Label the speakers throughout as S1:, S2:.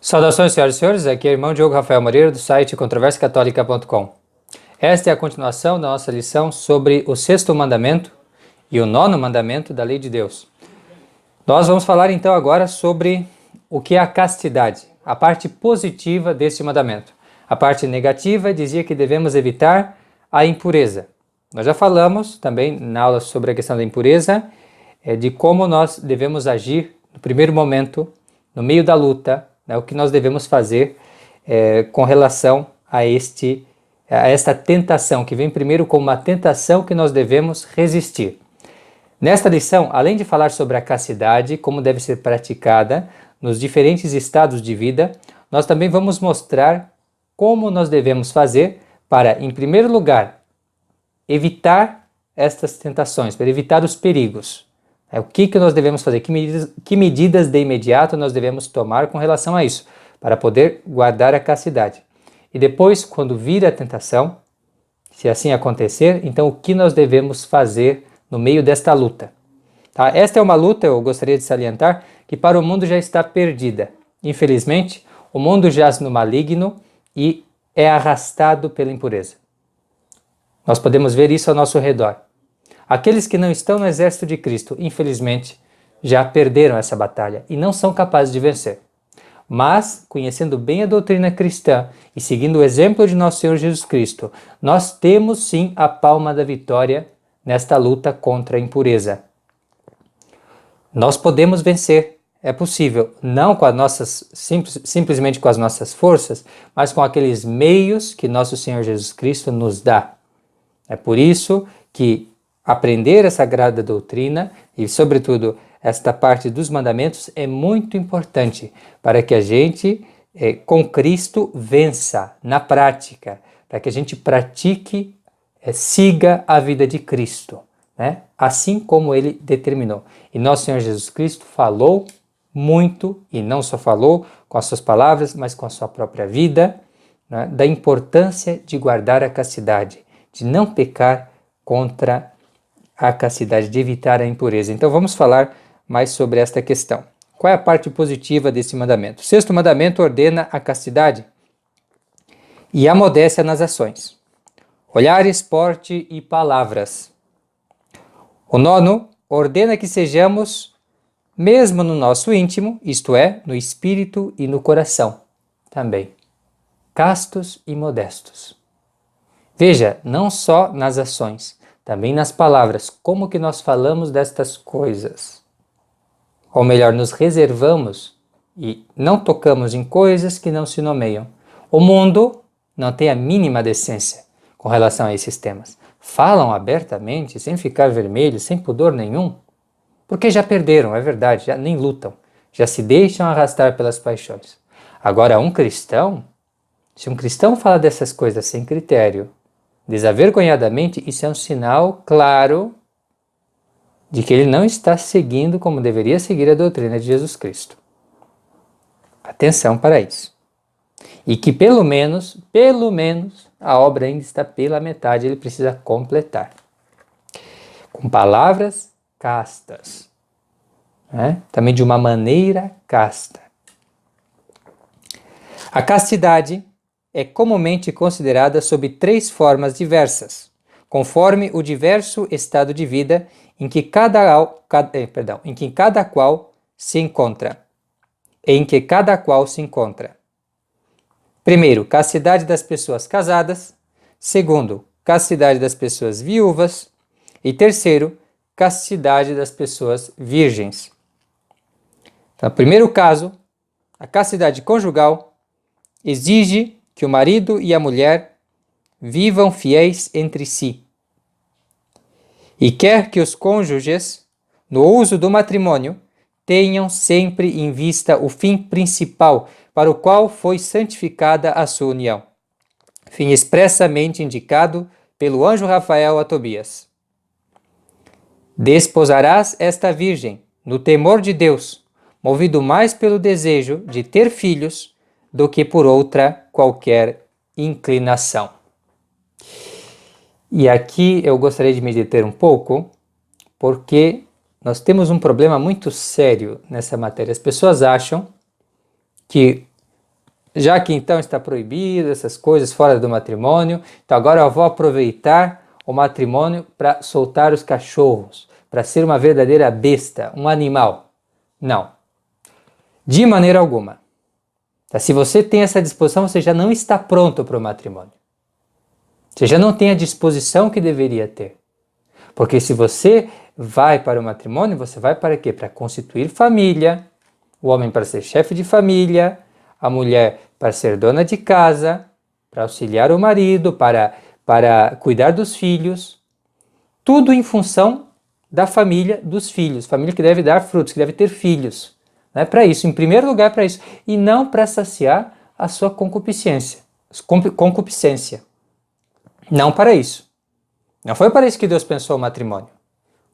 S1: Saudações, senhoras e senhores, aqui é o irmão Diogo Rafael Moreira do site controversiacatólica.com. Esta é a continuação da nossa lição sobre o sexto mandamento e o nono mandamento da lei de Deus. Nós vamos falar então agora sobre o que é a castidade, a parte positiva deste mandamento. A parte negativa dizia que devemos evitar a impureza. Nós já falamos também na aula sobre a questão da impureza, de como nós devemos agir no primeiro momento, no meio da luta, o que nós devemos fazer com relação a esta tentação, que vem primeiro como uma tentação que nós devemos resistir. Nesta lição, além de falar sobre a castidade, como deve ser praticada nos diferentes estados de vida, nós também vamos mostrar como nós devemos fazer para, em primeiro lugar, evitar estas tentações, para evitar os perigos. O que nós devemos fazer? Que medidas de imediato nós devemos tomar com relação a isso, para poder guardar a castidade. E depois, quando vir a tentação, se assim acontecer, então o que nós devemos fazer no meio desta luta? Tá? Esta é uma luta, eu gostaria de salientar, que para o mundo já está perdida. Infelizmente, o mundo jaz no maligno e é arrastado pela impureza. Nós podemos ver isso ao nosso redor. Aqueles que não estão no exército de Cristo, infelizmente, já perderam essa batalha e não são capazes de vencer. Mas, conhecendo bem a doutrina cristã e seguindo o exemplo de nosso Senhor Jesus Cristo, nós temos sim a palma da vitória nesta luta contra a impureza. Nós podemos vencer, é possível, não com as nossas, simplesmente com as nossas forças, mas com aqueles meios que nosso Senhor Jesus Cristo nos dá. É por isso que aprender a sagrada doutrina e, sobretudo, esta parte dos mandamentos é muito importante para que a gente, com Cristo, vença na prática, para que a gente pratique, siga a vida de Cristo, né? Assim como Ele determinou. E nosso Senhor Jesus Cristo falou muito, e não só falou com as suas palavras, mas com a sua própria vida, né, da importância de guardar a castidade, de não pecar contra a castidade, de evitar a impureza. Então vamos falar mais sobre esta questão. Qual é a parte positiva desse mandamento? O sexto mandamento ordena a castidade e a modéstia nas ações, olhares, porte e palavras. O nono ordena que sejamos, mesmo no nosso íntimo, isto é, no espírito e no coração, também, castos e modestos. Veja, não só nas ações, também nas palavras, como que nós falamos destas coisas. Ou melhor, nos reservamos e não tocamos em coisas que não se nomeiam. O mundo não tem a mínima decência com relação a esses temas. Falam abertamente, sem ficar vermelhos, sem pudor nenhum, porque já perderam, é verdade, já nem lutam, já se deixam arrastar pelas paixões. Agora, se um cristão fala dessas coisas sem critério, desavergonhadamente, isso é um sinal claro de que ele não está seguindo como deveria seguir a doutrina de Jesus Cristo. Atenção para isso. E que pelo menos, a obra ainda está pela metade, ele precisa completar. Com palavras castas, né? Também de uma maneira casta. A castidade é comumente considerada sob três formas diversas, conforme o diverso estado de vida em que cada qual se encontra. Primeiro, castidade das pessoas casadas. Segundo, castidade das pessoas viúvas. E terceiro, castidade das pessoas virgens. Então, no primeiro caso, a castidade conjugal exige que o marido e a mulher vivam fiéis entre si e quer que os cônjuges, no uso do matrimônio, tenham sempre em vista o fim principal para o qual foi santificada a sua união, fim expressamente indicado pelo anjo Rafael a Tobias. Desposarás esta virgem no temor de Deus, movido mais pelo desejo de ter filhos do que por outra qualquer inclinação. E aqui eu gostaria de me deter um pouco, porque nós temos um problema muito sério nessa matéria. As pessoas acham que já que então está proibido essas coisas fora do matrimônio, então agora eu vou aproveitar o matrimônio para soltar os cachorros, para ser uma verdadeira besta, um animal. Não, de maneira alguma. Tá? Se você tem essa disposição, você já não está pronto para o matrimônio. Você já não tem a disposição que deveria ter. Porque se você vai para o matrimônio, você vai para quê? Para constituir família, o homem para ser chefe de família, a mulher para ser dona de casa, para auxiliar o marido, para cuidar dos filhos. Tudo em função da família dos filhos. Família que deve dar frutos, que deve ter filhos. Né? Para isso, em primeiro lugar para isso. E não para saciar a sua concupiscência. Não para isso. Não foi para isso que Deus pensou o matrimônio.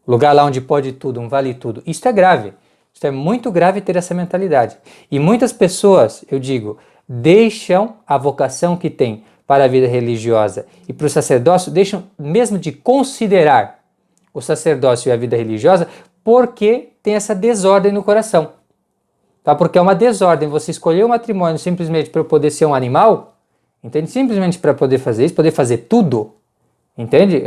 S1: Lugar lá onde pode tudo, um vale tudo. Isso é grave. Isso é muito grave ter essa mentalidade. E muitas pessoas, eu digo, deixam a vocação que têm para a vida religiosa e para o sacerdócio, deixam mesmo de considerar o sacerdócio e a vida religiosa porque tem essa desordem no coração. Tá? Porque é uma desordem. Você escolher o matrimônio simplesmente para poder ser um animal, entende? Simplesmente para poder fazer isso, poder fazer tudo, entende?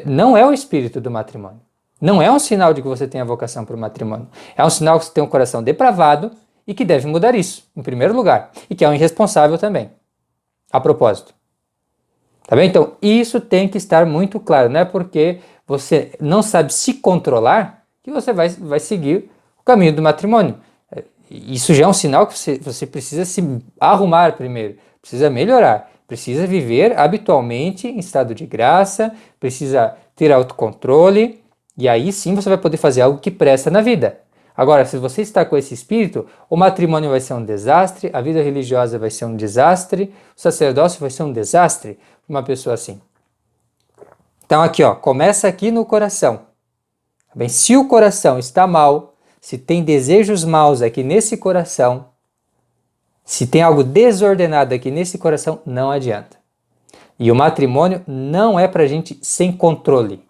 S1: Não é o espírito do matrimônio. Não é um sinal de que você tem a vocação para o matrimônio. É um sinal que você tem um coração depravado e que deve mudar isso, em primeiro lugar. E que é um irresponsável também, a propósito. Tá bem? Então, isso tem que estar muito claro. Não é porque você não sabe se controlar que você vai seguir o caminho do matrimônio. Isso já é um sinal que você precisa se arrumar primeiro, precisa melhorar, precisa viver habitualmente em estado de graça, precisa ter autocontrole, e aí sim você vai poder fazer algo que presta na vida. Agora, se você está com esse espírito, o matrimônio vai ser um desastre, a vida religiosa vai ser um desastre, o sacerdócio vai ser um desastre para uma pessoa assim. Então aqui, ó, começa aqui no coração. Tá bem? Se o coração está mal, se tem desejos maus aqui nesse coração, se tem algo desordenado aqui nesse coração, não adianta. E o matrimônio não é para gente sem controle.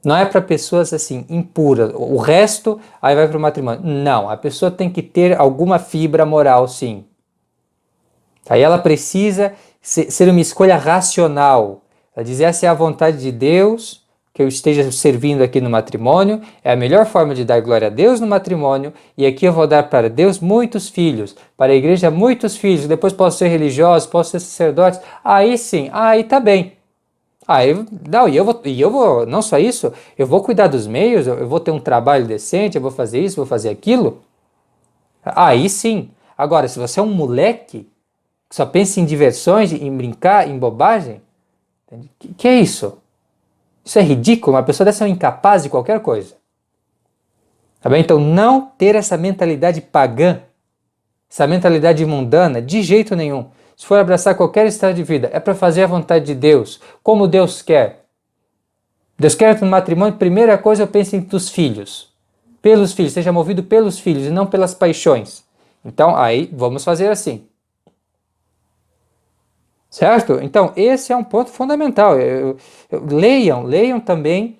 S1: Não é para pessoas assim, impuras. O resto, aí vai para o matrimônio. Não, a pessoa tem que ter alguma fibra moral, sim. Aí ela precisa ser uma escolha racional. Ela diz, essa é a vontade de Deus, que eu esteja servindo aqui no matrimônio, é a melhor forma de dar glória a Deus no matrimônio, e aqui eu vou dar para Deus muitos filhos, para a igreja muitos filhos, depois posso ser religioso, posso ser sacerdote, aí sim, aí tá bem. Eu vou, não só isso, eu vou cuidar dos meios, eu vou ter um trabalho decente, eu vou fazer isso, vou fazer aquilo. Aí sim. Agora, se você é um moleque, que só pensa em diversões, em brincar, em bobagem, que é isso? Isso é ridículo, uma pessoa dessa é incapaz de qualquer coisa. Tá bem? Então, não ter essa mentalidade pagã, essa mentalidade mundana, de jeito nenhum. Se for abraçar qualquer estado de vida, é para fazer a vontade de Deus, como Deus quer. Deus quer que no matrimônio, primeira coisa, eu pense nos filhos. Pelos filhos, seja movido pelos filhos e não pelas paixões. Então, aí, vamos fazer assim. Certo? Então, esse é um ponto fundamental. Leiam também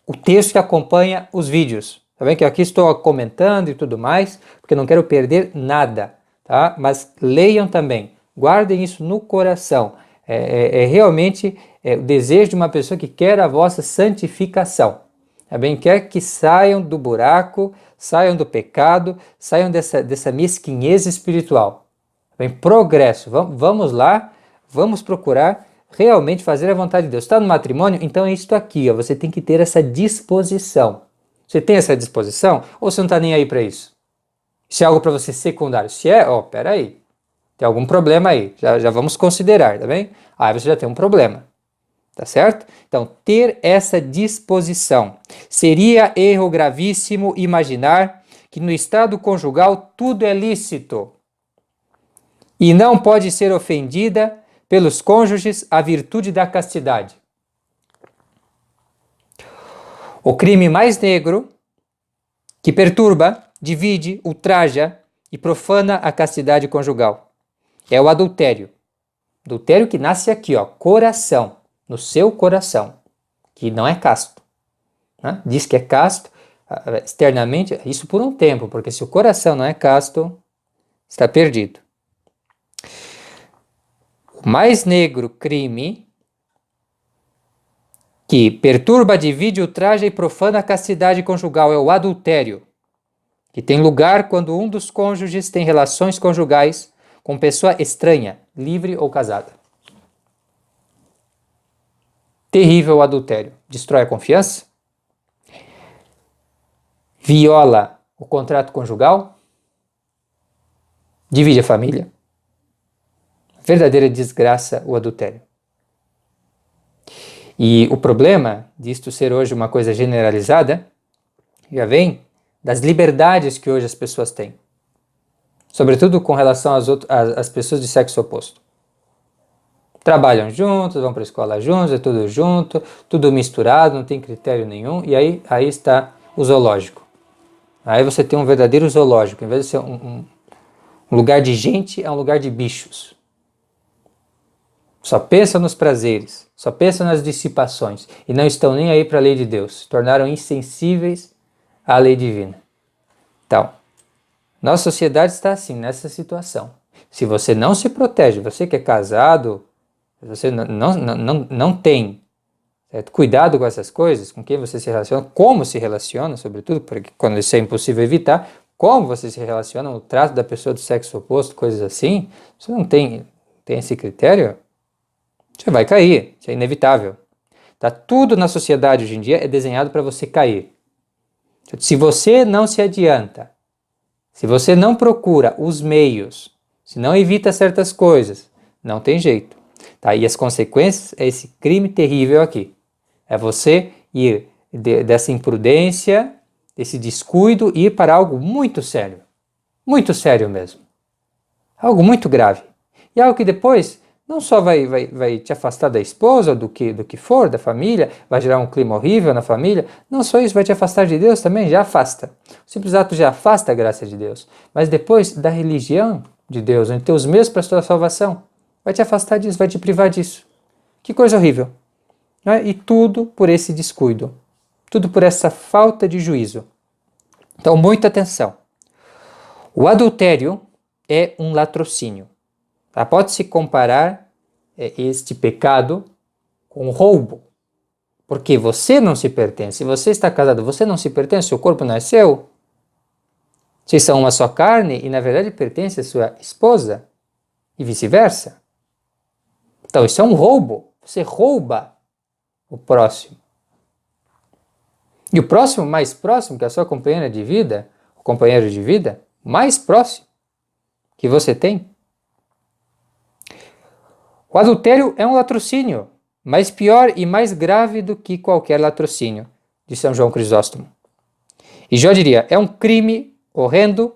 S1: o texto que acompanha os vídeos. Tá bem? Que aqui estou comentando e tudo mais, porque não quero perder nada. Tá? Mas leiam também. Guardem isso no coração. Realmente o desejo de uma pessoa que quer a vossa santificação. Tá bem? Quer que saiam do buraco, saiam do pecado, saiam dessa mesquinhez espiritual. Tá bem? Progresso. Vamos lá, vamos procurar realmente fazer a vontade de Deus. Está no matrimônio? Então é isto aqui. Ó, você tem que ter essa disposição. Você tem essa disposição? Ou você não está nem aí para isso? Se é algo para você secundário. Se é, peraí. Tem algum problema aí, já vamos considerar, tá bem? Aí você já tem um problema, tá certo? Então, ter essa disposição. Seria erro gravíssimo imaginar que no estado conjugal tudo é lícito e não pode ser ofendida pelos cônjuges a virtude da castidade. O crime mais negro que perturba, divide, ultraja e profana a castidade conjugal é o adultério. Adultério que nasce aqui, ó, coração, no seu coração, que não é casto. Né? Diz que é casto externamente, isso por um tempo, porque se o coração não é casto, está perdido. O mais negro crime que perturba, divide, ultraja e profana a castidade conjugal é o adultério, que tem lugar quando um dos cônjuges tem relações conjugais com pessoa estranha, livre ou casada. Terrível adultério. Destrói a confiança, viola o contrato conjugal, divide a família. Verdadeira desgraça o adultério. E o problema disto ser hoje uma coisa generalizada já vem das liberdades que hoje as pessoas têm, sobretudo com relação às pessoas de sexo oposto. Trabalham juntos, vão para a escola juntos, é tudo junto, tudo misturado, não tem critério nenhum, e aí está o zoológico. Aí você tem um verdadeiro zoológico, em vez de ser um lugar de gente, é um lugar de bichos. Só pensam nos prazeres, só pensam nas dissipações, e não estão nem aí para a lei de Deus, se tornaram insensíveis à lei divina. Então, nossa sociedade está assim, nessa situação. Se você não se protege, você que é casado, você não tem cuidado com essas coisas, com quem você se relaciona, como se relaciona, sobretudo, porque quando isso é impossível evitar, como você se relaciona, o trato da pessoa do sexo oposto, coisas assim, você não tem esse critério, você vai cair, isso é inevitável. Tá? Tudo na sociedade hoje em dia é desenhado para você cair. Se você não se adianta, se você não procura os meios, se não evita certas coisas, não tem jeito. Tá? E as consequências é esse crime terrível aqui. É você ir dessa imprudência, desse descuido, ir para algo muito sério mesmo. Algo muito grave. E algo que depois não só vai te afastar da esposa, do que for, da família, vai gerar um clima horrível na família, não só isso, vai te afastar de Deus também, já afasta. O simples ato já afasta a graça de Deus. Mas depois da religião de Deus, onde tem os meios para a sua salvação, vai te afastar disso, vai te privar disso. Que coisa horrível. Não é? E tudo por esse descuido, tudo por essa falta de juízo. Então, muita atenção. O adultério é um latrocínio. Tá? Pode-se comparar este pecado com roubo, porque você não se pertence. Se você está casado, você não se pertence, seu corpo não é seu. Vocês são uma só carne e, na verdade, pertence à sua esposa e vice-versa. Então, isso é um roubo. Você rouba o próximo. E o próximo mais próximo, que é a sua companheira de vida, o companheiro de vida, mais próximo que você tem. O adultério é um latrocínio, mas pior e mais grave do que qualquer latrocínio, de São João Crisóstomo. E Jó diria, é um crime horrendo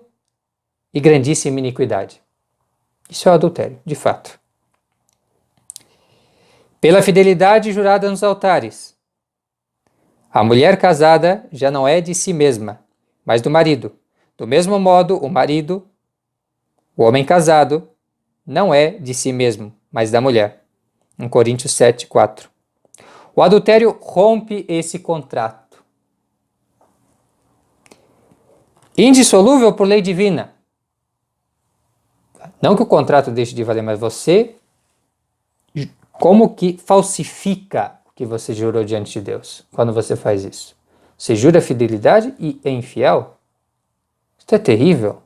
S1: e grandíssima iniquidade. Isso é o adultério, de fato. Pela fidelidade jurada nos altares, a mulher casada já não é de si mesma, mas do marido. Do mesmo modo, o marido, o homem casado, não é de si mesmo, mas da mulher. Em Coríntios 7, 4. O adultério rompe esse contrato. Indissolúvel por lei divina. Não que o contrato deixe de valer, mas você como que falsifica o que você jurou diante de Deus quando você faz isso? Você jura fidelidade e é infiel? Isso é terrível.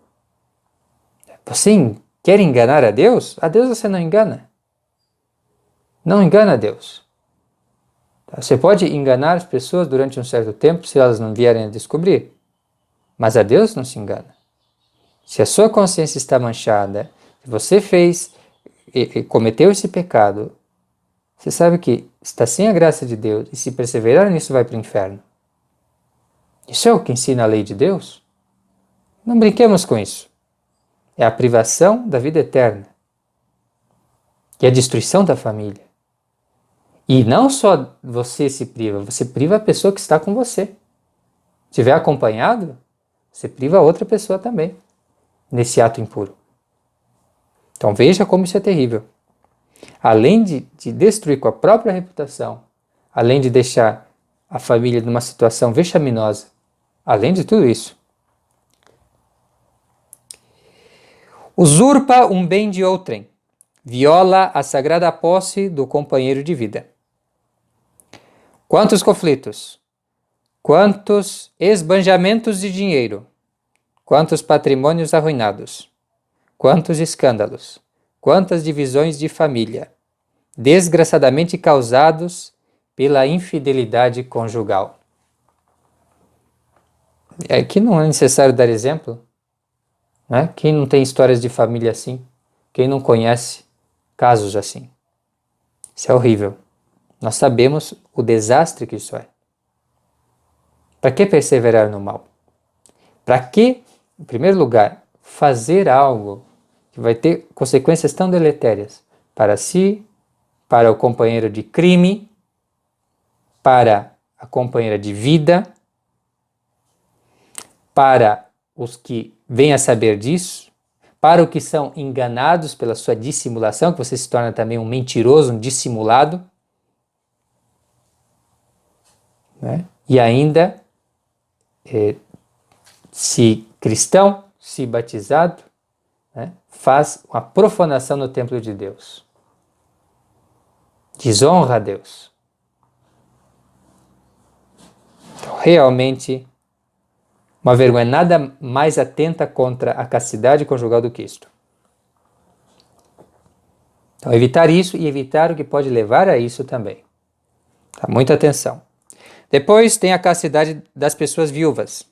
S1: Você quer enganar a Deus? A Deus você não engana. Não engana a Deus. Você pode enganar as pessoas durante um certo tempo se elas não vierem a descobrir. Mas a Deus não se engana. Se a sua consciência está manchada, se você cometeu esse pecado, você sabe que está sem a graça de Deus e se perseverar nisso vai para o inferno. Isso é o que ensina a lei de Deus? Não brinquemos com isso. É a privação da vida eterna. E a destruição da família. E não só você se priva, você priva a pessoa que está com você. Se estiver acompanhado, você priva a outra pessoa também, nesse ato impuro. Então veja como isso é terrível. Além de destruir com a própria reputação, além de deixar a família numa situação vexaminosa, além de tudo isso, usurpa um bem de outrem, viola a sagrada posse do companheiro de vida. Quantos conflitos, quantos esbanjamentos de dinheiro, quantos patrimônios arruinados, quantos escândalos, quantas divisões de família, desgraçadamente causados pela infidelidade conjugal. Aqui não é necessário dar exemplo, né? Quem não tem histórias de família assim? Quem não conhece casos assim? Isso é horrível. Nós sabemos o desastre que isso é. Para que perseverar no mal? Para que, em primeiro lugar, fazer algo que vai ter consequências tão deletérias para si, para o companheiro de crime, para a companheira de vida, para os que vêm a saber disso, para os que são enganados pela sua dissimulação, que você se torna também um mentiroso, um dissimulado, né? E ainda, se cristão, se batizado, né, faz uma profanação no templo de Deus. Desonra a Deus. Então, realmente, uma vergonha, nada mais atenta contra a castidade conjugal do que isto. Então, evitar isso e evitar o que pode levar a isso também. Tá? Muita atenção. Depois tem a castidade das pessoas viúvas.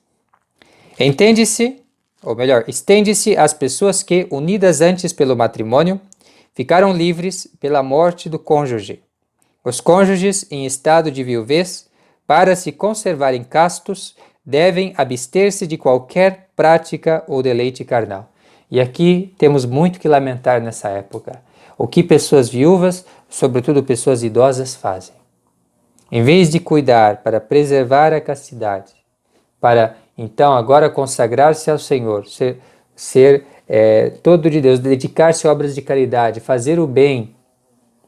S1: Entende-se, ou melhor, estende-se às pessoas que, unidas antes pelo matrimônio, ficaram livres pela morte do cônjuge. Os cônjuges em estado de viuvez, para se conservarem castos, devem abster-se de qualquer prática ou deleite carnal. E aqui temos muito que lamentar nessa época. O que pessoas viúvas, sobretudo pessoas idosas, fazem. Em vez de cuidar para preservar a castidade, para então agora consagrar-se ao Senhor, ser todo de Deus, dedicar-se a obras de caridade, fazer o bem,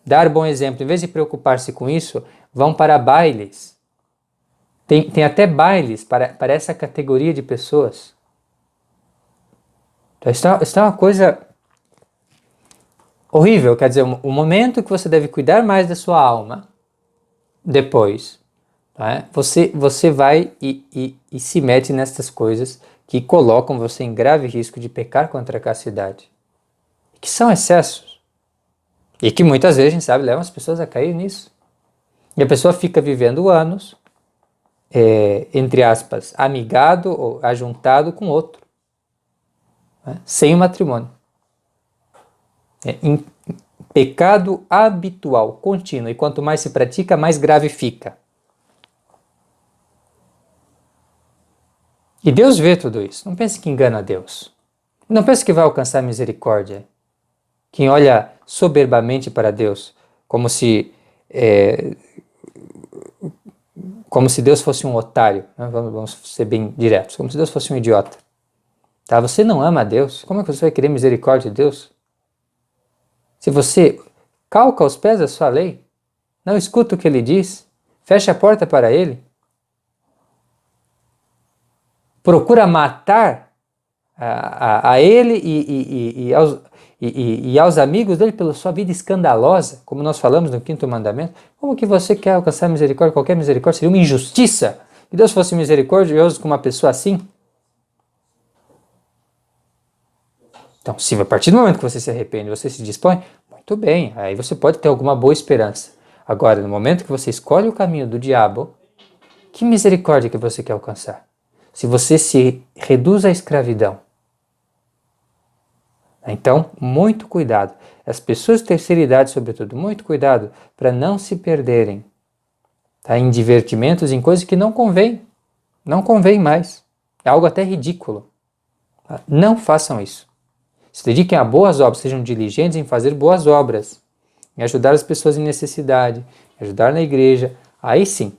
S1: dar bom exemplo, em vez de preocupar-se com isso, vão para bailes. Tem até bailes para essa categoria de pessoas. Então, isso é uma coisa horrível, quer dizer, o momento que você deve cuidar mais da sua alma, depois, tá? Você vai e se mete nessas coisas que colocam você em grave risco de pecar contra a castidade, que são excessos, e que muitas vezes, a gente sabe, levam as pessoas a cair nisso. E a pessoa fica vivendo anos, entre aspas, amigado ou ajuntado com outro, né? Sem o matrimônio. Em pecado habitual, contínuo, e quanto mais se pratica, mais grave fica. E Deus vê tudo isso. Não pense que engana Deus. Não pense que vai alcançar misericórdia. Quem olha soberbamente para Deus, como se Deus fosse um otário, né? Vamos ser bem diretos, como se Deus fosse um idiota. Tá? Você não ama a Deus, como é que você vai querer misericórdia de Deus? Se você calca aos pés da sua lei, não escuta o que ele diz, fecha a porta para ele, procura matar a ele e aos amigos dele pela sua vida escandalosa, como nós falamos no 5º mandamento, como que você quer alcançar misericórdia? Qualquer misericórdia seria uma injustiça. Que Deus fosse misericordioso com uma pessoa assim? Então, se a partir do momento que você se arrepende, você se dispõe, muito bem, aí você pode ter alguma boa esperança. Agora, no momento que você escolhe o caminho do diabo, que misericórdia que você quer alcançar? Se você se reduz à escravidão. Então, muito cuidado. As pessoas de terceira idade, sobretudo, muito cuidado para não se perderem, tá? Em divertimentos, em coisas que não convém mais. É algo até ridículo. Tá? Não façam isso. Se dediquem a boas obras, sejam diligentes em fazer boas obras, em ajudar as pessoas em necessidade, em ajudar na igreja, aí sim.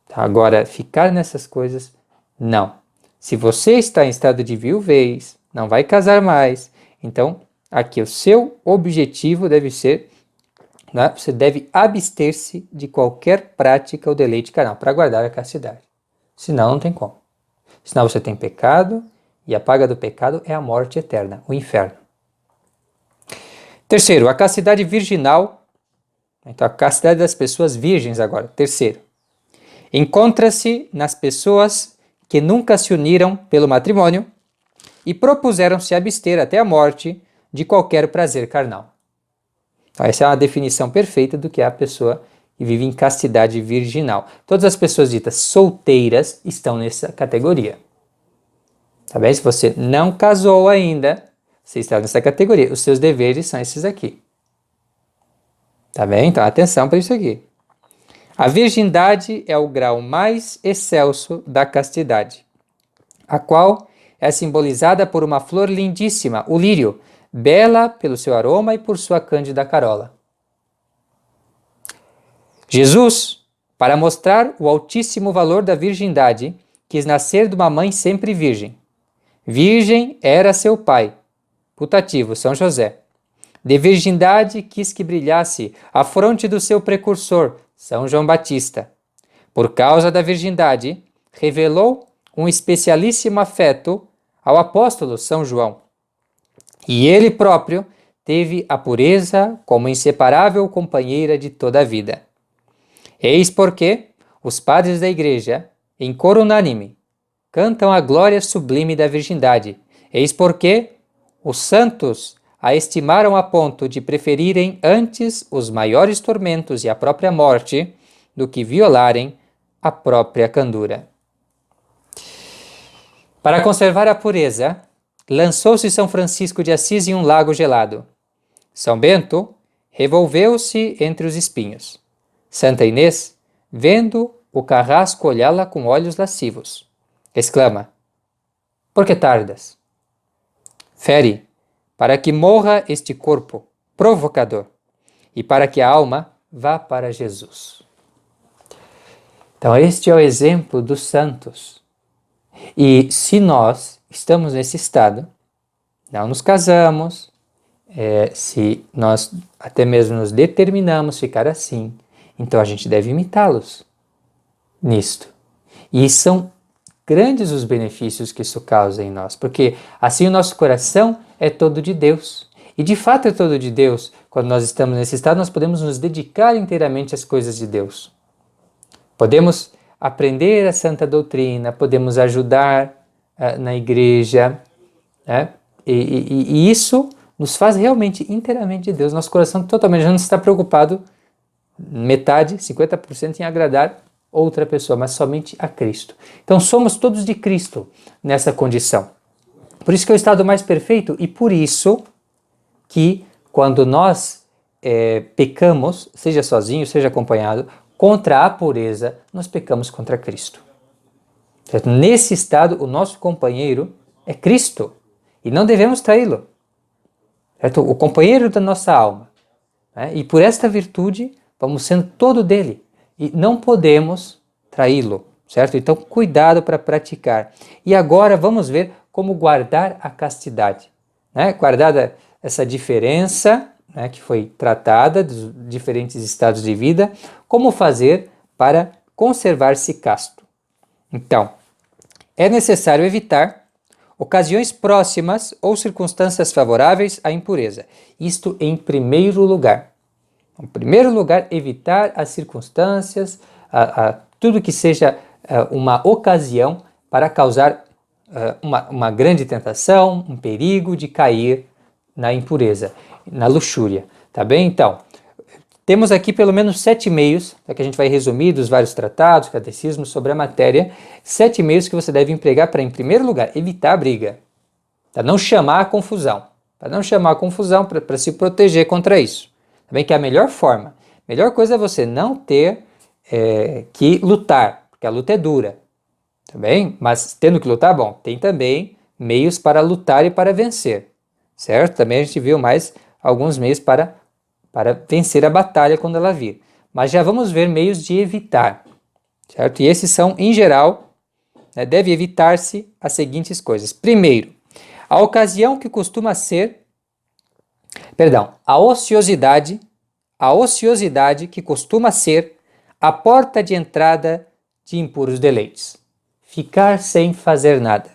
S1: Tá? Agora, ficar nessas coisas, não. Se você está em estado de viuvez, não vai casar mais, então aqui o seu objetivo deve ser, né, você deve abster-se de qualquer prática ou deleite carnal para guardar a castidade. Senão não tem como. Senão você tem pecado, e a paga do pecado é a morte eterna, o inferno. Terceiro, a castidade virginal. Então, a castidade das pessoas virgens agora. Terceiro, encontra-se nas pessoas que nunca se uniram pelo matrimônio e propuseram se abster até a morte de qualquer prazer carnal. Então, essa é uma definição perfeita do que é a pessoa que vive em castidade virginal. Todas as pessoas ditas solteiras estão nessa categoria. Tá bem? Se você não casou ainda, você está nessa categoria. Os seus deveres são esses aqui. Tá bem? Então, atenção para isso aqui. A virgindade é o grau mais excelso da castidade, a qual é simbolizada por uma flor lindíssima, o lírio, bela pelo seu aroma e por sua cândida carola. Jesus, para mostrar o altíssimo valor da virgindade, quis nascer de uma mãe sempre virgem. Virgem era seu pai, putativo, São José. De virgindade quis que brilhasse a fronte do seu precursor, São João Batista. Por causa da virgindade, revelou um especialíssimo afeto ao apóstolo São João. E ele próprio teve a pureza como inseparável companheira de toda a vida. Eis porque os padres da Igreja, em coro unânime, cantam a glória sublime da virgindade. Eis porque os santos a estimaram a ponto de preferirem antes os maiores tormentos e a própria morte do que violarem a própria candura. Para conservar a pureza, lançou-se São Francisco de Assis em um lago gelado. São Bento revolveu-se entre os espinhos. Santa Inês, vendo o carrasco olhá-la com olhos lascivos, exclama: por que tardas? Fere, para que morra este corpo provocador e para que a alma vá para Jesus. Então, este é o exemplo dos santos. E se nós estamos nesse estado, não nos casamos, se nós até mesmo nos determinamos ficar assim, então a gente deve imitá-los nisto. E são grandes os benefícios que isso causa em nós, porque assim o nosso coração é todo de Deus. E de fato é todo de Deus. Quando nós estamos nesse estado, nós podemos nos dedicar inteiramente às coisas de Deus. Podemos aprender a santa doutrina, podemos ajudar na igreja, né? E isso nos faz realmente inteiramente de Deus. Nosso coração totalmente já não está preocupado, metade, 50% em agradar outra pessoa, mas somente a Cristo. Então somos todos de Cristo nessa condição. Por isso que é o estado mais perfeito e por isso que quando nós pecamos, seja sozinho, seja acompanhado, contra a pureza, nós pecamos contra Cristo. Certo? Nesse estado, o nosso companheiro é Cristo e não devemos traí-lo. Certo? O companheiro da nossa alma. Né? E por esta virtude, vamos sendo todo dele. E não podemos traí-lo, certo? Então, cuidado para praticar. E agora vamos ver como guardar a castidade. Né? Guardada essa diferença, né, que foi tratada dos diferentes estados de vida, como fazer para conservar-se casto. Então, é necessário evitar ocasiões próximas ou circunstâncias favoráveis à impureza. Isto em primeiro lugar. Em primeiro lugar, evitar as circunstâncias, tudo que seja uma ocasião para causar uma grande tentação, um perigo de cair na impureza, na luxúria, tá bem? Então, temos aqui pelo menos 7 meios, que a gente vai resumir dos vários tratados, catecismos sobre a matéria, 7 meios que você deve empregar para, em primeiro lugar, evitar a briga, para não chamar a confusão, para se proteger contra isso. Também que é a melhor forma, a melhor coisa é você não ter que lutar, porque a luta é dura, tá bem? Mas tendo que lutar, bom, tem também meios para lutar e para vencer, certo? Também a gente viu mais alguns meios para vencer a batalha quando ela vir. Mas já vamos ver meios de evitar, certo? E esses são, em geral, deve evitar-se as seguintes coisas. Primeiro, a ocasião que costuma ser a ociosidade que costuma ser a porta de entrada de impuros deleites. Ficar sem fazer nada.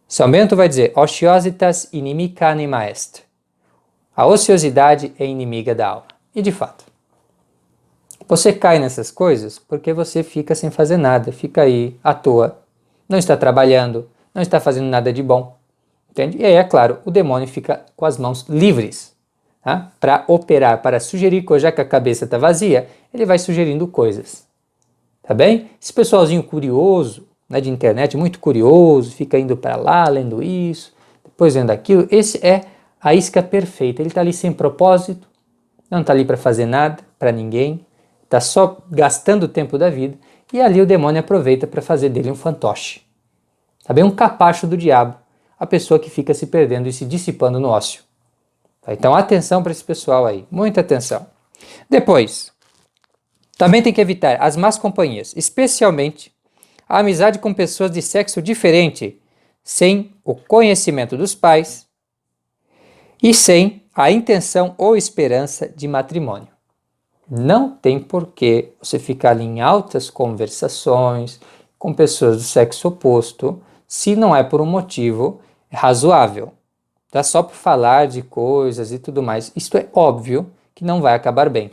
S1: São Bento vai dizer, ociositas inimica anima est. A ociosidade é inimiga da alma. E de fato, você cai nessas coisas porque você fica sem fazer nada, fica aí à toa, não está trabalhando, não está fazendo nada de bom, entende? E aí, é claro, o demônio fica com as mãos livres, tá? Para operar, para sugerir coisas, já que a cabeça está vazia, ele vai sugerindo coisas, tá bem? Esse pessoalzinho curioso, né, de internet, muito curioso, fica indo para lá, lendo isso, depois vendo aquilo, esse é a isca perfeita, ele está ali sem propósito, não está ali para fazer nada, para ninguém, está só gastando o tempo da vida, e ali o demônio aproveita para fazer dele um fantoche. Tá bem? Um capacho do diabo, a pessoa que fica se perdendo e se dissipando no ócio. Tá? Então atenção para esse pessoal aí, muita atenção. Depois, também tem que evitar as más companhias, especialmente a amizade com pessoas de sexo diferente, sem o conhecimento dos pais e sem a intenção ou esperança de matrimônio. Não tem porquê você ficar ali em altas conversações com pessoas do sexo oposto, se não é por um motivo razoável, tá? Só por falar de coisas e tudo mais. Isto é óbvio que não vai acabar bem.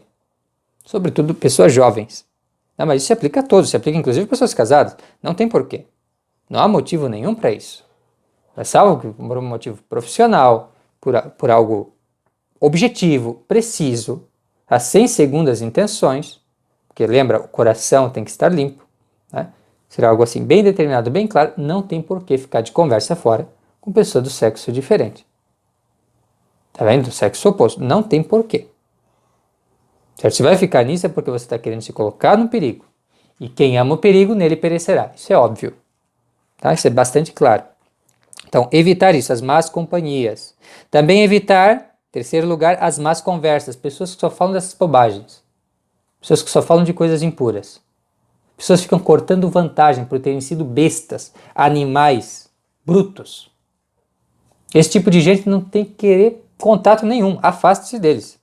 S1: Sobretudo pessoas jovens. Não, mas isso se aplica a todos, se aplica inclusive a pessoas casadas. Não tem porquê. Não há motivo nenhum para isso. É salvo por um motivo profissional, por algo objetivo, preciso, sem segundas intenções, porque lembra, o coração tem que estar limpo, né? Será algo assim bem determinado, bem claro, não tem por que ficar de conversa fora com pessoa do sexo diferente. Tá vendo? Do sexo oposto. Não tem porquê. Certo? Se vai ficar nisso é porque você está querendo se colocar no perigo. E quem ama o perigo, nele perecerá. Isso é óbvio. Tá? Isso é bastante claro. Então, evitar isso, as más companhias. Também evitar, em terceiro lugar, as más conversas. Pessoas que só falam dessas bobagens. Pessoas que só falam de coisas impuras. Pessoas ficam cortando vantagem por terem sido bestas, animais, brutos. Esse tipo de gente não tem que querer contato nenhum. Afaste-se deles.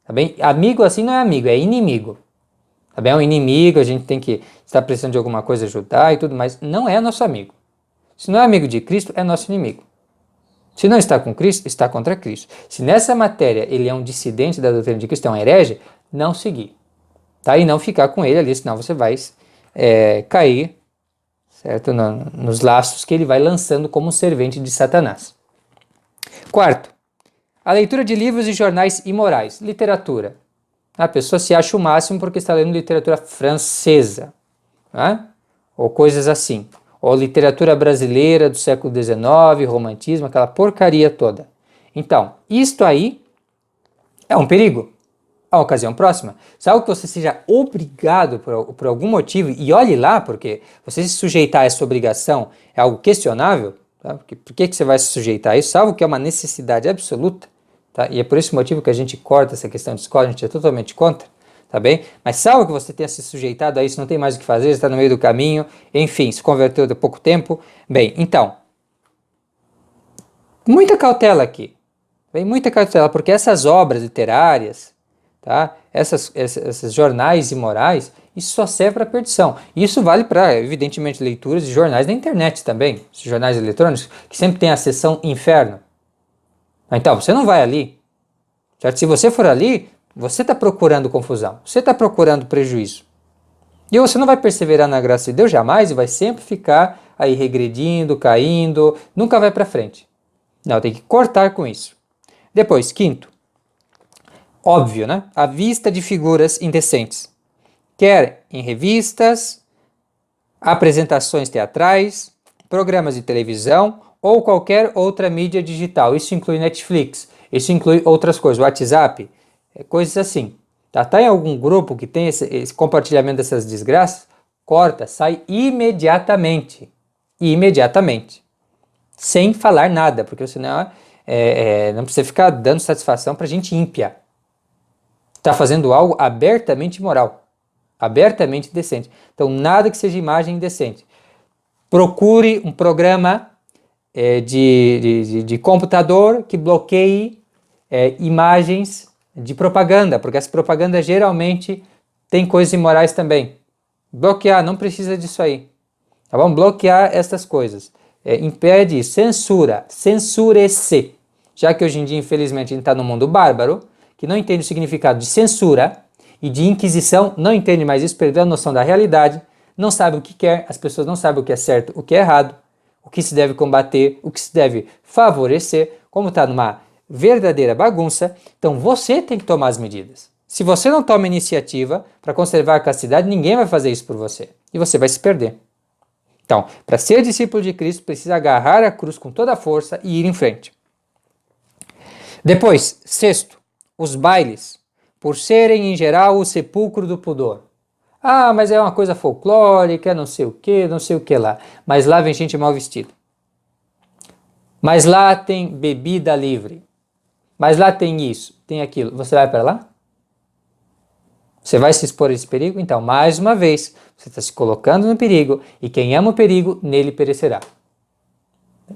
S1: Tá bem? Amigo assim não é amigo, é inimigo. Tá bem? É um inimigo, a gente tem que estar precisando de alguma coisa, ajudar e tudo mais. Não é nosso amigo. Se não é amigo de Cristo, é nosso inimigo. Se não está com Cristo, está contra Cristo. Se nessa matéria ele é um dissidente da doutrina de Cristo, é um herege, não seguir. Tá? E não ficar com ele ali, senão você vai cair, certo? Nos laços que ele vai lançando como servente de Satanás. Quarto, a leitura de livros e jornais imorais. Literatura. A pessoa se acha o máximo porque está lendo literatura francesa, né? Ou coisas assim. Ou literatura brasileira do século XIX, romantismo, aquela porcaria toda. Então, isto aí é um perigo. A ocasião próxima, se algo que você seja obrigado por algum motivo, e olhe lá, porque você se sujeitar a essa obrigação é algo questionável, tá? Por que você vai se sujeitar a isso, salvo que é uma necessidade absoluta, tá? E é por esse motivo que a gente corta essa questão de escola, a gente é totalmente contra, tá bem? Mas salvo que você tenha se sujeitado a isso, não tem mais o que fazer, está no meio do caminho, enfim, se converteu há pouco tempo, bem, então, muita cautela aqui, bem, muita cautela, porque essas obras literárias, tá? Esses jornais imorais, isso só serve para perdição. Isso vale para, evidentemente, leituras de jornais da internet também, esses jornais eletrônicos, que sempre tem a seção inferno. Então, você não vai ali, certo? Se você for ali, você está procurando confusão, você está procurando prejuízo. E você não vai perseverar na graça de Deus jamais e vai sempre ficar aí regredindo, caindo, nunca vai para frente. Não, tem que cortar com isso. Depois, quinto, óbvio, né? A vista de figuras indecentes, quer em revistas, apresentações teatrais, programas de televisão ou qualquer outra mídia digital. Isso inclui Netflix, isso inclui outras coisas, WhatsApp, coisas assim. Tá em algum grupo que tem esse compartilhamento dessas desgraças, corta, sai imediatamente. Imediatamente. Sem falar nada, porque senão não precisa ficar dando satisfação para gente ímpia. Está fazendo algo abertamente imoral, abertamente indecente. Então, nada que seja imagem indecente. Procure um programa de computador que bloqueie imagens de propaganda, porque as propagandas geralmente têm coisas imorais também. Bloquear, não precisa disso aí. Tá bom? Bloquear estas coisas. Impede, censura, censure-se. já que hoje em dia, infelizmente, a gente está num mundo bárbaro, que não entende o significado de censura e de inquisição, não entende mais isso, perdeu a noção da realidade, não sabe o que quer, as pessoas não sabem o que é certo, o que é errado, o que se deve combater, o que se deve favorecer, como está numa verdadeira bagunça, então você tem que tomar as medidas. Se você não toma iniciativa para conservar a castidade, ninguém vai fazer isso por você, e você vai se perder. Então, para ser discípulo de Cristo, precisa agarrar a cruz com toda a força e ir em frente. Depois, sexto, os bailes, por serem em geral o sepulcro do pudor. Ah, mas é uma coisa folclórica, não sei o que lá. Mas lá vem gente mal vestida. Mas lá tem bebida livre. Mas lá tem isso, tem aquilo. Você vai para lá? Você vai se expor a esse perigo? Então, mais uma vez, você está se colocando no perigo e quem ama o perigo, nele perecerá.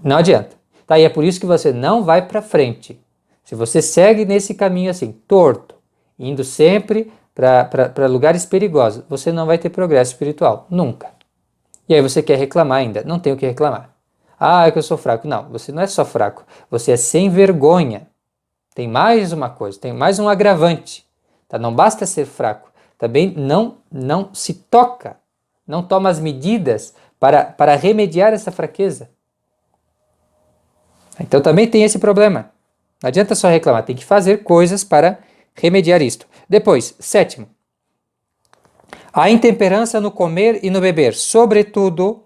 S1: Não adianta. Tá? E é por isso que você não vai para frente. Se você segue nesse caminho assim, torto, indo sempre para lugares perigosos, você não vai ter progresso espiritual. Nunca. E aí você quer reclamar ainda. Não tem o que reclamar. Ah, é que eu sou fraco. Não, você não é só fraco. Você é sem vergonha. Tem mais uma coisa, tem mais um agravante. Tá? Não basta ser fraco. Também não se toca. Não toma as medidas para remediar essa fraqueza. Então também tem esse problema. Não adianta só reclamar, tem que fazer coisas para remediar isto. Depois, sétimo, a intemperança no comer e no beber, sobretudo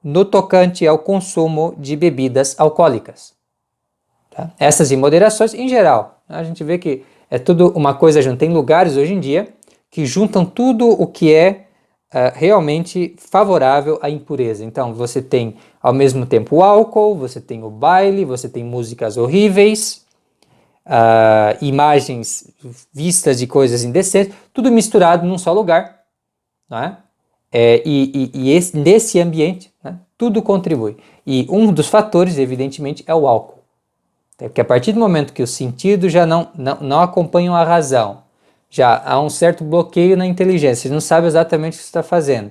S1: no tocante ao consumo de bebidas alcoólicas. Tá? Essas imoderações, em geral, a gente vê que é tudo uma coisa junto. Tem lugares hoje em dia que juntam tudo o que é realmente favorável à impureza. Então, você tem ao mesmo tempo o álcool, você tem o baile, você tem músicas horríveis, imagens vistas de coisas indecentes, tudo misturado num só lugar, não é? Nesse ambiente, né, tudo contribui. E um dos fatores, evidentemente, é o álcool. Porque a partir do momento que os sentidos já não acompanham a razão, já há um certo bloqueio na inteligência, você não sabe exatamente o que você está fazendo.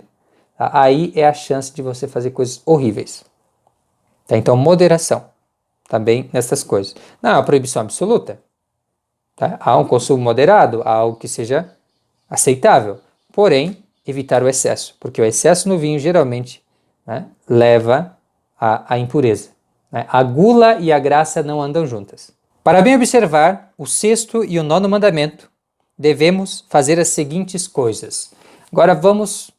S1: Tá? Aí é a chance de você fazer coisas horríveis. Tá? Então, moderação também nessas coisas. Não é uma proibição absoluta. Tá? Há um consumo moderado, há algo que seja aceitável. Porém, evitar o excesso, porque o excesso no vinho geralmente, né, leva à impureza. Né? A gula e a graça não andam juntas. Para bem observar o sexto e o nono mandamento, devemos fazer as seguintes coisas. Agora vamos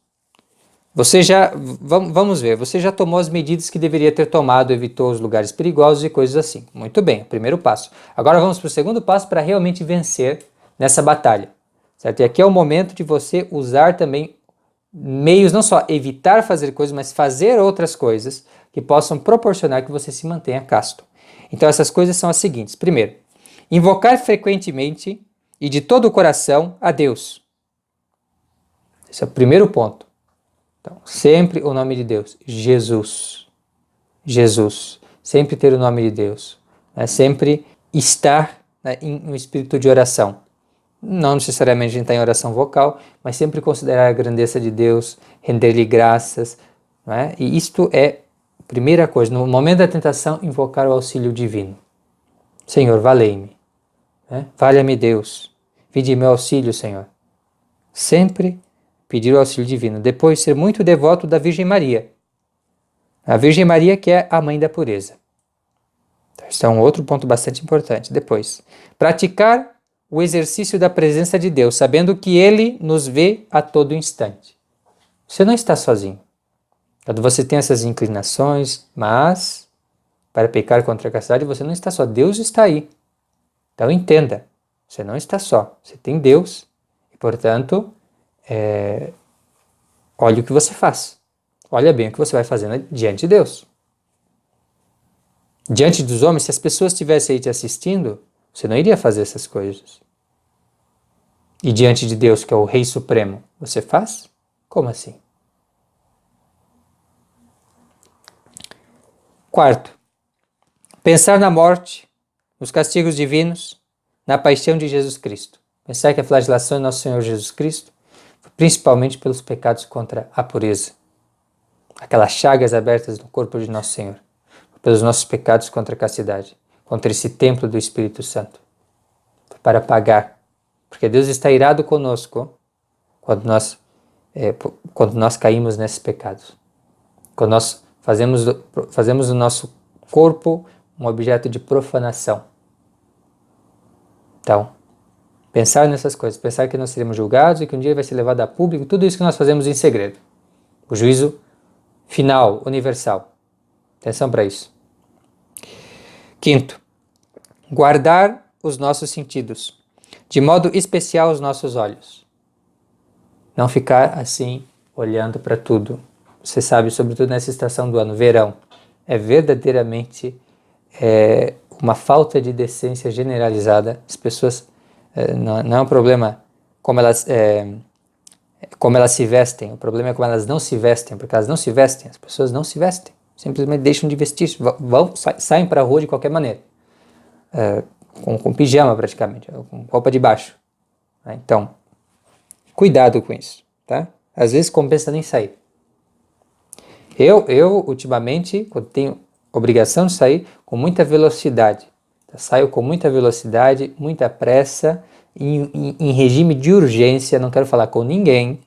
S1: ver, você já tomou as medidas que deveria ter tomado, evitou os lugares perigosos e coisas assim. Muito bem, primeiro passo. Agora vamos para o segundo passo para realmente vencer nessa batalha. Certo? E aqui é o momento de você usar também meios, não só evitar fazer coisas, mas fazer outras coisas que possam proporcionar que você se mantenha casto. Então essas coisas são as seguintes. Primeiro, invocar frequentemente e de todo o coração a Deus. Esse é o primeiro ponto. Então, sempre o nome de Deus. Jesus. Jesus. Sempre ter o nome de Deus. Né? Sempre estar, né, em um espírito de oração. Não necessariamente a gente está em oração vocal, mas sempre considerar a grandeza de Deus, render-lhe graças. Né? E isto é a primeira coisa. No momento da tentação, invocar o auxílio divino. Senhor, valei-me. Né? Valha-me Deus. Vinde meu auxílio, Senhor. Sempre pedir o auxílio divino. Depois, ser muito devoto da Virgem Maria. A Virgem Maria que é a mãe da pureza. Então, esse é um outro ponto bastante importante. Depois, praticar o exercício da presença de Deus, sabendo que Ele nos vê a todo instante. Você não está sozinho. Quando você tem essas inclinações, mas para pecar contra a castidade, você não está só. Deus está aí. Então entenda, você não está só. Você tem Deus e, portanto, olhe o que você faz. Olha bem o que você vai fazendo diante de Deus. Diante dos homens, se as pessoas estivessem aí te assistindo, você não iria fazer essas coisas. E diante de Deus, que é o Rei Supremo, você faz? Como assim? Quarto, pensar na morte, nos castigos divinos, na paixão de Jesus Cristo. Pensar que a flagelação de nosso Senhor Jesus Cristo foi principalmente pelos pecados contra a pureza. Aquelas chagas abertas no corpo de nosso Senhor, pelos nossos pecados contra a castidade. contra esse templo do Espírito Santo. Foi para pagar. Porque Deus está irado conosco quando nós caímos nesses pecados. Quando nós fazemos o nosso corpo um objeto de profanação. Então, pensar nessas coisas, pensar que nós seremos julgados e que um dia vai ser levado a público, tudo isso que nós fazemos em segredo. O juízo final, universal. Atenção para isso. Quinto, guardar os nossos sentidos, de modo especial os nossos olhos. Não ficar assim, olhando para tudo. Você sabe, sobretudo nessa estação do ano, verão, é verdadeiramente uma falta de decência generalizada. As pessoas, não é um problema como elas se vestem, o problema é como elas não se vestem, porque elas não se vestem, as pessoas não se vestem, simplesmente deixam de vestir, saem para a rua de qualquer maneira, com pijama praticamente, com roupa de baixo. Então, cuidado com isso, tá? Às vezes compensa nem sair. Eu ultimamente, quando tenho obrigação de sair, com muita velocidade, saio com muita velocidade, muita pressa, em regime de urgência, não quero falar com ninguém,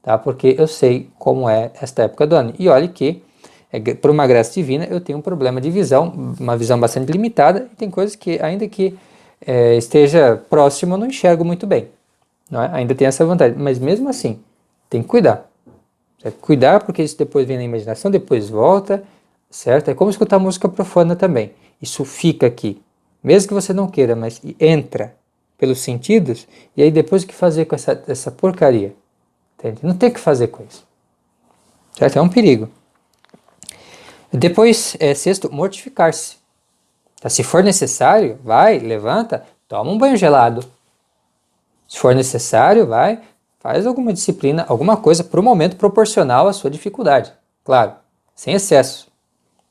S1: tá? Porque eu sei como é esta época do ano. E olha que, por uma graça divina, eu tenho um problema de visão, uma visão bastante limitada, e tem coisas que, ainda que esteja próximo, eu não enxergo muito bem. Não é? Ainda tem essa vantagem, mas mesmo assim, tem que cuidar. Certo? Cuidar, porque isso depois vem na imaginação, depois volta, certo? É como escutar música profana também. Isso fica aqui, mesmo que você não queira, mas entra pelos sentidos, e aí depois o que fazer com essa porcaria? Entende? Não tem o que fazer com isso. Certo? É um perigo. Depois, sexto, mortificar-se. Tá? Se for necessário, vai, levanta, toma um banho gelado. Se for necessário, vai, faz alguma disciplina, alguma coisa para o momento proporcional à sua dificuldade. Claro, sem excesso.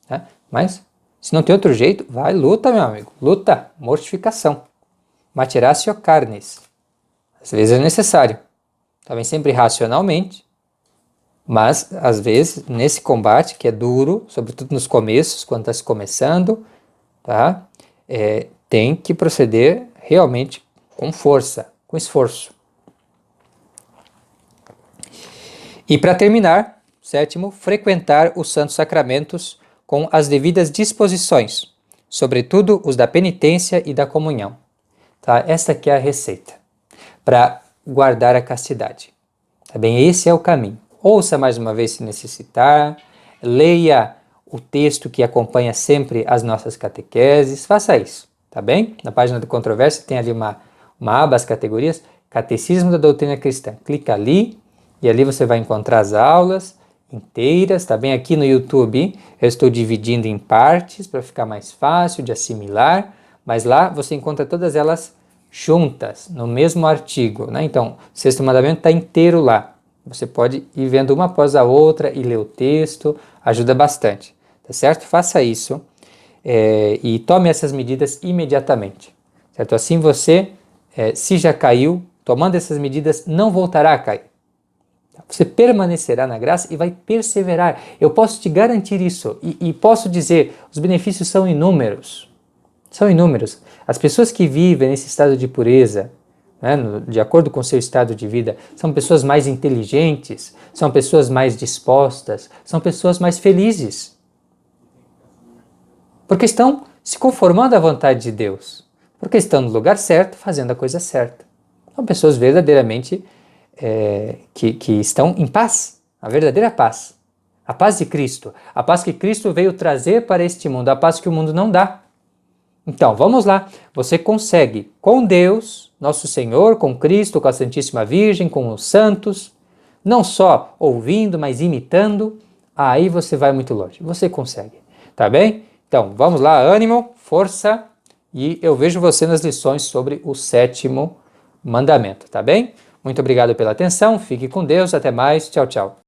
S1: Né? Mas, se não tem outro jeito, vai, luta, meu amigo. Luta, mortificação. Matiratio carnis. Às vezes é necessário. Também sempre racionalmente. Mas, às vezes, nesse combate, que é duro, sobretudo nos começos, quando está se começando, tá? Tem que proceder realmente com força, com esforço. E para terminar, sétimo, frequentar os santos sacramentos com as devidas disposições, sobretudo os da penitência e da comunhão. Tá? Esta aqui é a receita para guardar a castidade. Tá bem? Esse é o caminho. Ouça mais uma vez se necessitar, leia o texto que acompanha sempre as nossas catequeses, faça isso, tá bem? Na página do Controvérsia tem ali uma aba, as categorias, Catecismo da Doutrina Cristã. Clica ali e ali você vai encontrar as aulas inteiras, tá bem? Aqui no YouTube eu estou dividindo em partes para ficar mais fácil de assimilar, mas lá você encontra todas elas juntas, no mesmo artigo, né? Então, o sexto mandamento está inteiro lá. Você pode ir vendo uma após a outra e ler o texto, ajuda bastante, tá certo? Faça isso e tome essas medidas imediatamente, certo? Assim você, se já caiu, tomando essas medidas, não voltará a cair. Você permanecerá na graça e vai perseverar. Eu posso te garantir isso e posso dizer, os benefícios são inúmeros. São inúmeros. As pessoas que vivem nesse estado de pureza, né, de acordo com o seu estado de vida, são pessoas mais inteligentes, são pessoas mais dispostas, são pessoas mais felizes. Porque estão se conformando à vontade de Deus. Porque estão no lugar certo, fazendo a coisa certa. São pessoas verdadeiramente que estão em paz, a verdadeira paz. A paz de Cristo, a paz que Cristo veio trazer para este mundo, a paz que o mundo não dá. Então, vamos lá, você consegue com Deus, nosso Senhor, com Cristo, com a Santíssima Virgem, com os santos, não só ouvindo, mas imitando, aí você vai muito longe, você consegue, tá bem? Então, vamos lá, ânimo, força, e eu vejo você nas lições sobre o sétimo mandamento, tá bem? Muito obrigado pela atenção, fique com Deus, até mais, tchau, tchau.